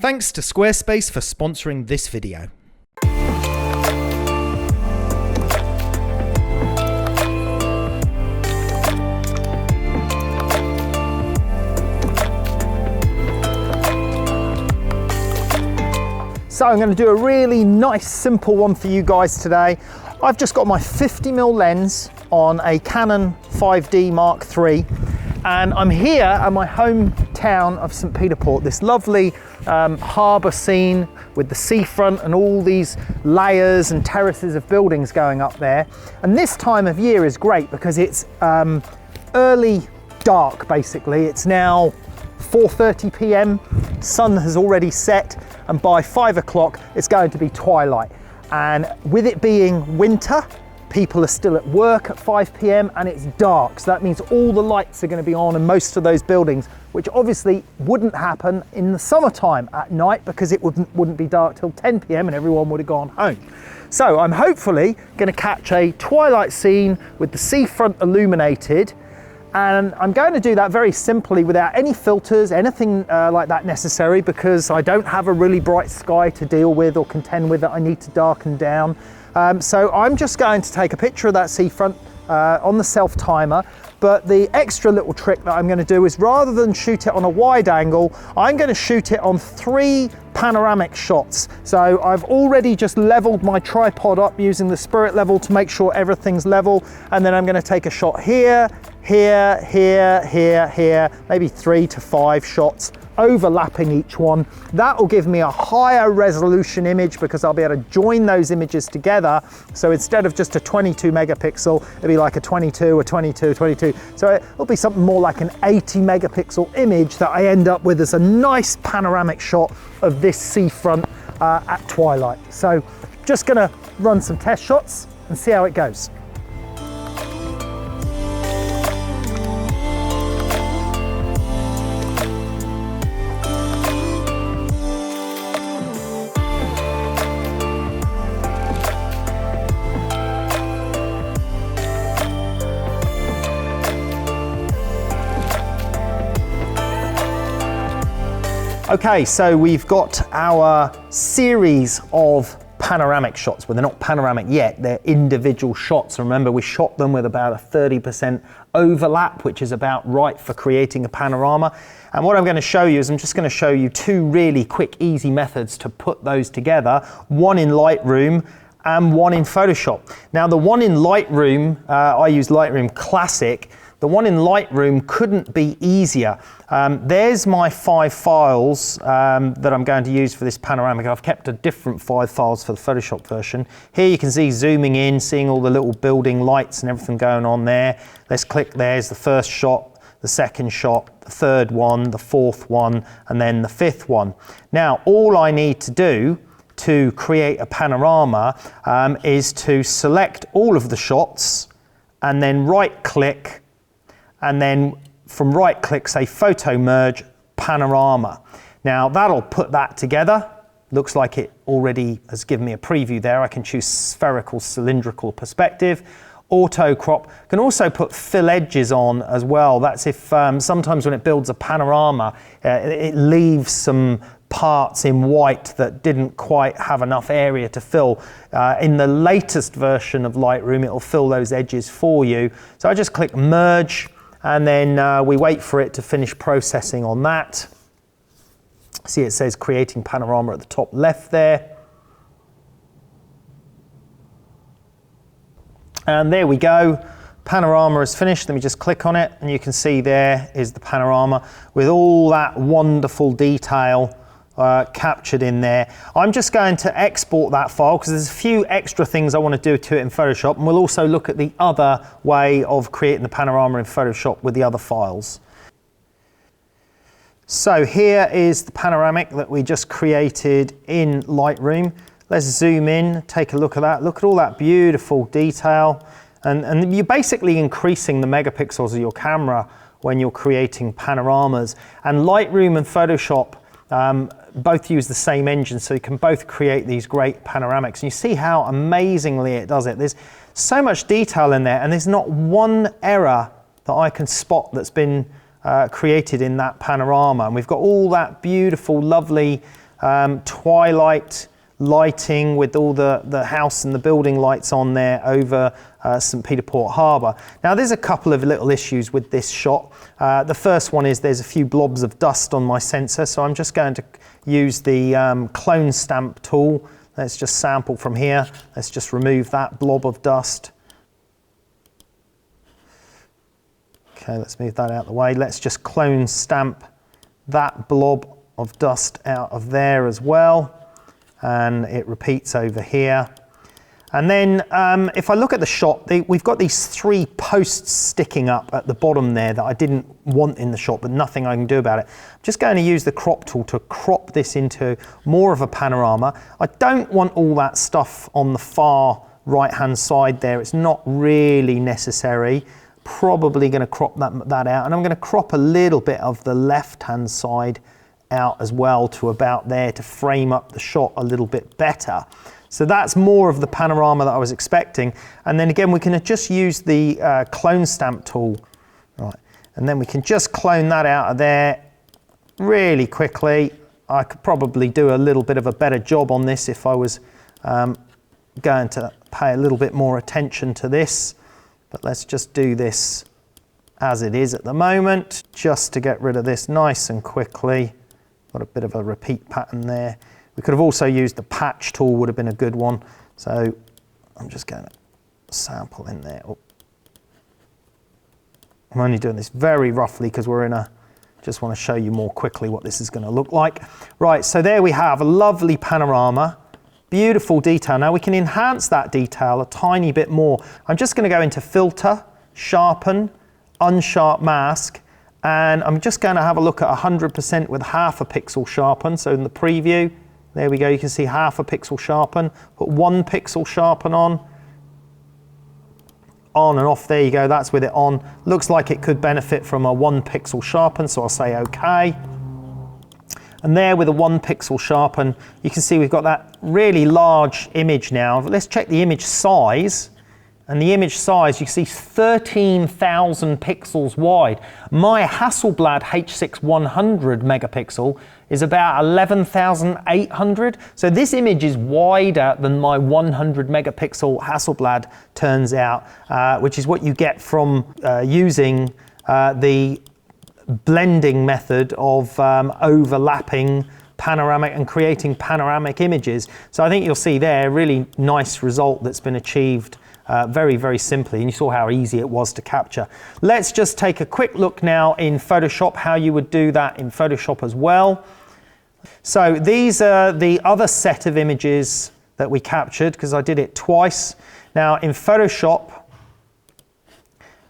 Thanks to Squarespace for sponsoring this video. So I'm going to do a really nice simple one for you guys today. I've just got my 50mm lens on a Canon 5D Mark III, and I'm here at my hometown of St. Peter Port, this lovely harbour scene with the seafront and all these layers and terraces of buildings going up there. And this time of year is great because it's early dark basically. It's now 4:30 p.m, sun has already set, and by 5 o'clock it's going to be twilight. And with it being winter, people are still at work at 5 p.m. and it's dark. So that means all the lights are going to be on in most of those buildings, which obviously wouldn't happen in the summertime at night because it wouldn't be dark till 10 p.m. and everyone would have gone home. So I'm hopefully going to catch a twilight scene with the seafront illuminated. And I'm going to do that very simply without any filters, anything like that necessary, because I don't have a really bright sky to deal with or contend with that I need to darken down. So I'm just going to take a picture of that seafront on the self timer. But the extra little trick that I'm going to do is, rather than shoot it on a wide angle, I'm going to shoot it on 3 panoramic shots. So I've already just leveled my tripod up using the spirit level to make sure everything's level. And then I'm going to take a shot here, here, here, here, here, maybe 3 to 5 shots overlapping each one. That will give me a higher resolution image because I'll be able to join those images together. So instead of just a 22 megapixel, it'll be like a 22, a 22, 22. So it'll be something more like an 80 megapixel image that I end up with as a nice panoramic shot of this seafront at twilight. So just gonna run some test shots and see how it goes. Okay, so we've got our series of panoramic shots. Well, they're not panoramic yet, they're individual shots. Remember, we shot them with about a 30% overlap, which is about right for creating a panorama. And what I'm going to show you is I'm just going to show you 2 really quick, easy methods to put those together, one in Lightroom and one in Photoshop. Now, the one in Lightroom, I use Lightroom Classic. The one in Lightroom couldn't be easier. There's my 5 files that I'm going to use for this panoramic. I've kept a different 5 files for the Photoshop version. Here you can see zooming in, seeing all the little building lights and everything going on there. Let's click, there's the first shot, the second shot, the third one, the fourth one, and then the 5th one. Now, all I need to do to create a panorama is to select all of the shots and then right click, and then from right click say photo merge panorama. Now that'll put that together. Looks like it already has given me a preview there. I can choose spherical, cylindrical perspective. Auto crop. Can also put fill edges on as well. That's if sometimes when it builds a panorama, it leaves some parts in white that didn't quite have enough area to fill. In the latest version of Lightroom, it'll fill those edges for you. So I just click merge, and then we wait for it to finish processing on that. See, it says creating panorama at the top left there. And there we go. Panorama is finished. Let me just click on it, and you can see there is the panorama with all that wonderful detail captured in there. I'm just going to export that file because there's a few extra things I want to do to it in Photoshop, and we'll also look at the other way of creating the panorama in Photoshop with the other files. So here is the panoramic that we just created in Lightroom. Let's zoom in, take a look at that. Look at all that beautiful detail. And you're basically increasing the megapixels of your camera when you're creating panoramas. And Lightroom and Photoshop both use the same engine, so you can both create these great panoramics. And you see how amazingly it does it. There's so much detail in there, and there's not one error that I can spot that's been created in that panorama. And we've got all that beautiful, lovely twilight lighting with all the house and the building lights on there over St. Peter Port Harbour. Now there's a couple of little issues with this shot. The first one is there's a few blobs of dust on my sensor, so I'm just going to use the clone stamp tool. Let's just sample from here. Let's just remove that blob of dust. Okay, let's move that out of the way. Let's just clone stamp that blob of dust out of there as well. And it repeats over here. And then if I look at the shot, we've got these 3 posts sticking up at the bottom there that I didn't want in the shot, but nothing I can do about it. I'm just going to use the crop tool to crop this into more of a panorama. I don't want all that stuff on the far right-hand side there. It's not really necessary. Probably going to crop that out. And I'm going to crop a little bit of the left-hand side out as well to about there to frame up the shot a little bit better. So that's more of the panorama that I was expecting. And then again, we can just use the clone stamp tool. Right. And then we can just clone that out of there really quickly. I could probably do a little bit of a better job on this if I was going to pay a little bit more attention to this. But let's just do this as it is at the moment, just to get rid of this nice and quickly. Got a bit of a repeat pattern there. We could have also used the patch tool, would have been a good one. So I'm just going to sample in there. Oh. I'm only doing this very roughly because we're in just want to show you more quickly what this is going to look like. Right, so there we have a lovely panorama, beautiful detail. Now we can enhance that detail a tiny bit more. I'm just going to go into filter, sharpen, unsharp mask, and I'm just going to have a look at 100% with half a pixel sharpen. So in the preview, there we go, you can see half a pixel sharpen. Put 1 pixel sharpen on and off, there you go, that's with it on. Looks like it could benefit from a 1 pixel sharpen, so I'll say okay. And there with a 1 pixel sharpen, you can see we've got that really large image now. Let's check the image size. And the image size, you can see 13,000 pixels wide. My Hasselblad H6 100 megapixel is about 11,800. So this image is wider than my 100 megapixel Hasselblad turns out, which is what you get from using the blending method of overlapping panoramic and creating panoramic images. So I think you'll see there a really nice result that's been achieved very, very simply, and you saw how easy it was to capture. Let's just take a quick look now in Photoshop, how you would do that in Photoshop as well. So these are the other set of images that we captured because I did it twice. Now in Photoshop,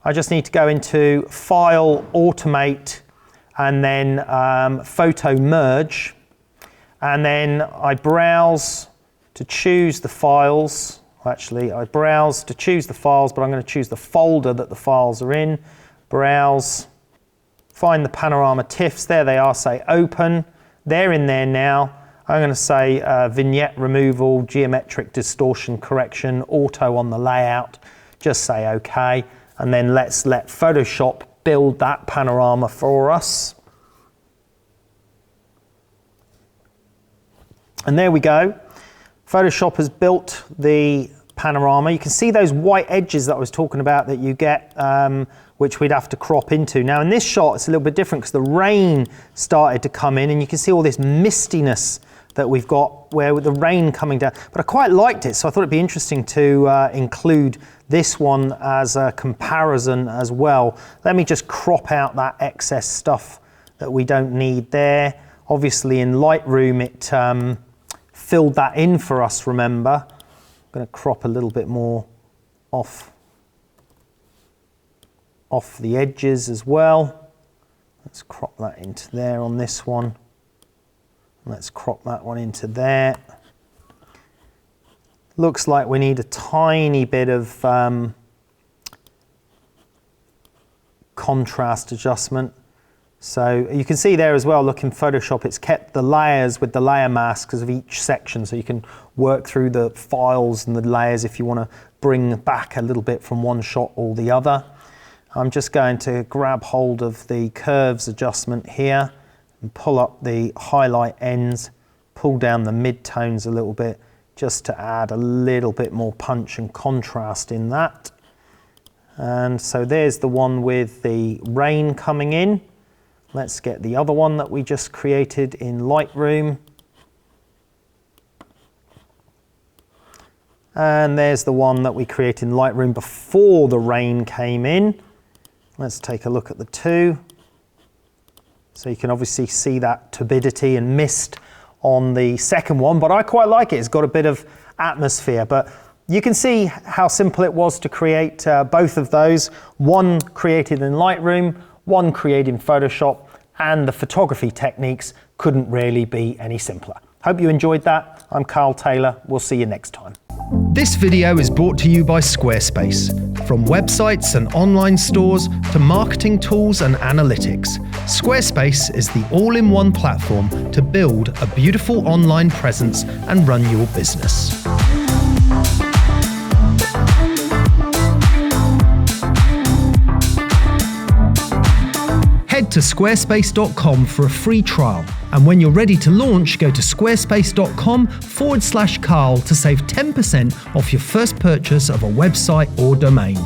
I just need to go into File, Automate, and then Photo Merge. And then I browse to choose the files. Actually, I browse to choose the files, but I'm going to choose the folder that the files are in. Browse, find the panorama TIFFs. There they are, say open. They're in there now. I'm going to say vignette removal, geometric distortion correction, auto on the layout. Just say OK. And then let's let Photoshop build that panorama for us. And there we go. Photoshop has built the panorama. You can see those white edges that I was talking about that you get, which we'd have to crop into. Now in this shot, it's a little bit different because the rain started to come in and you can see all this mistiness that we've got where with the rain coming down. But I quite liked it, so I thought it'd be interesting to include this one as a comparison as well. Let me just crop out that excess stuff that we don't need there. Obviously in Lightroom, it filled that in for us, remember. I'm going to crop a little bit more off the edges as well. Let's crop that into there on this one. Let's crop that one into there. Looks like we need a tiny bit of contrast adjustment. So you can see there as well, look in Photoshop, it's kept the layers with the layer masks of each section, so you can work through the files and the layers if you want to bring back a little bit from one shot or the other. I'm just going to grab hold of the curves adjustment here and pull up the highlight ends, pull down the mid-tones a little bit just to add a little bit more punch and contrast in that. And so there's the one with the rain coming in. Let's get the other one that we just created in Lightroom. And there's the one that we created in Lightroom before the rain came in. Let's take a look at the two. So you can obviously see that turbidity and mist on the second one, but I quite like it. It's got a bit of atmosphere, but you can see how simple it was to create both of those. One created in Lightroom, one created in Photoshop, and the photography techniques couldn't really be any simpler. Hope you enjoyed that. I'm Karl Taylor. We'll see you next time. This video is brought to you by Squarespace. From websites and online stores to marketing tools and analytics, Squarespace is the all-in-one platform to build a beautiful online presence and run your business. Head to squarespace.com for a free trial. And when you're ready to launch, go to squarespace.com/Karl to save 10% off your first purchase of a website or domain.